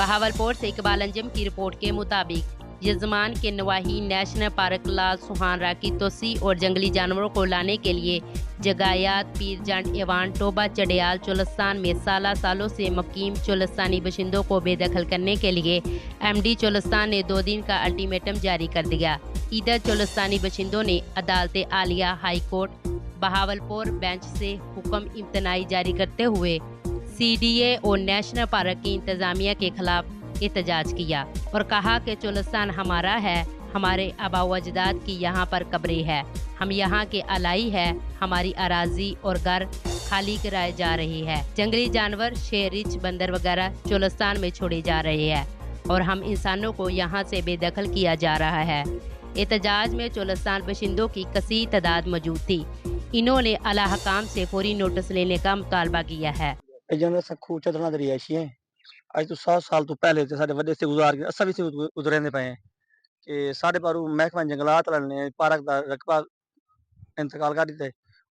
बहावलपुर से इकबाल अंजम की रिपोर्ट के मुताबिक यजमान के नवाही नेशनल पार्क लाल सुहानरा की तोसी और जंगली जानवरों को लाने के लिए जगायात पीरजंड एवान टोबा चढ़ियाल चोलस्तान में सालों से मुकीम चोलस्तानी बशिंदों को बेदखल करने के लिए एमडी चोलस्तान ने 2 दिन का अल्टीमेटम जारी कर दिया। इधर चोलस्तानी बशिंदों ने अदालत Alia high court Bahawalpur bench से हुक्म इम्तनाई जारी करते हुए सीडीए और नेशनल पार्क की इंतजामिया के खिलाफ एहतजाज किया और कहा कि चोलस्तान हमारा है, हमारे आबा व अजदाद की यहाँ पर कब्रें हैं, हम यहाँ के अलाई है, हमारी अराजी और घर खाली कराए जा रही है। जंगली जानवर शेर, रिछ, बंदर वगैरह चोलस्तान में छोड़े जा रहे हैं और हम इंसानों को यहाँ से बेदखल किया जा रहा है। एहतजाज में चोलस्तान बशिंदों की कसी तादाद मौजूद थी। इन्होंने आला हकाम से फौरी नोटिस लेने का मुतालबा किया है। ਅੱਜ ਤੋਂ 7 ਸਾਲ ਤੋਂ ਪਹਿਲੇ ਤੇ ਸਾਡੇ ਵੱਡੇ ਸੇ ਗੁਜ਼ਾਰ ਕੇ ਅਸਾਂ ਵੀ ਸੇ ਗੁਜ਼ਰਦੇ ਪਏ ਹਾਂ ਕਿ ਸਾਡੇ ਪਾਰੂ ਮਹਿਕਮਾ ਜੰਗਲਾਤ ਵਾਲੇ ਪਾਰਕ ਦਾ ਰਕਬਾ ਇੰਤਕਾਲ ਕਰ ਦਿੱਤਾ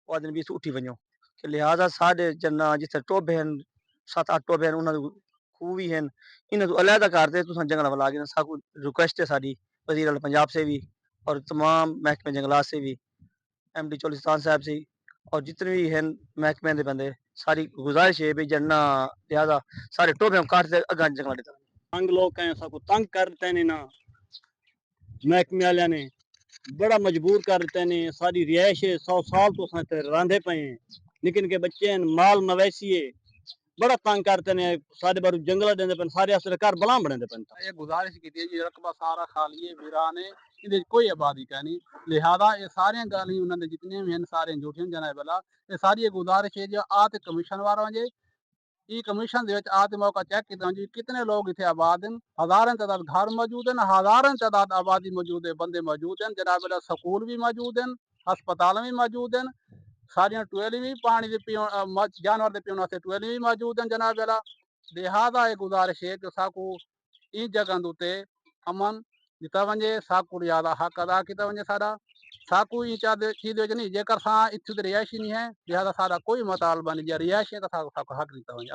ਉਹ ਆਦਮੀ ਵੀ ਉੱਠੀ ਵñੋ ਕਿ ਲਿਹਾਜ਼ਾ ਸਾਡੇ ਜੰਨਾ ਜਿੱਥੇ ਟੋਬੇ ਹਨ 7-8 ਟੋਬੇ ਹਨ ਉਹਨਾਂ ਦੇ ਖੂਹ ਵੀ ਹਨ ਇਹਨਾਂ ਨੂੰ ਅਲੱਗਾ ਕਰਦੇ ਤੁਸੀਂ ਜੰਗਲਾਂ ਵਾਲਾ ਕੇ ਸਾਕੂ ਰਿਕੁਐਸਟ ਹੈ ਸਾਡੀ वजीर अल पंजाब से भी और तमाम महकमे जंगलात से भी एमडी चोलिस्तान साहब से और जितने भी हैं महकमे के बंदे सारी गुजारिश है भी जन्ना लिहाजा सारे टोबे काटते अगा जंगल देता तंग लोग हैं सबको तंग करते ने ना महकमे वाले ने बड़ा मजबूर करते ने सारी रिहाइश 100 साल तो रांधे पे हैं निकन के बच्चे हैं माल मवेशी है बड़ा तंग करते ने सारे बारू जंगल देंदे पन सारे असर घर बला बने पन ये गुजारिश की थी जी रकबा सारा खाली है वीरान है इधर कोई आबादी का नहीं लिहाजा ये सारे गाली उन्होंने जितने भी हैं सारे झूठियों जना बला ये सारी गुजारिश है जो आते कमीशन वाला जे ई कमीशन दे विच आते मौका चेक किया जी कितने लोग इतने आबाद हैं हजारों तादाद घर मौजूद हैं हजारों तादाद आबादी मौजूद है बंदे मौजूद हैं जनाब स्कूल भी मौजूद हैं हस्पताल भी मौजूद हैं सारियां टुएली भी पानी दे पीण जानवर दे पीण वास्ते टुएली भी मौजूद हैं जनाब वाला लिहाजा ये गुजारिश है कि साकू इन जगह उत्ते अमन दिता वजे साकू ज्यादा हक अदा किया वजे सारा साकू ई चीज नहीं जेकर सा इत्थे रिहायशी नहीं है लिहाजा सारा कोई मुतालबा नहीं रिहायशी का साकू हक दिता वजे।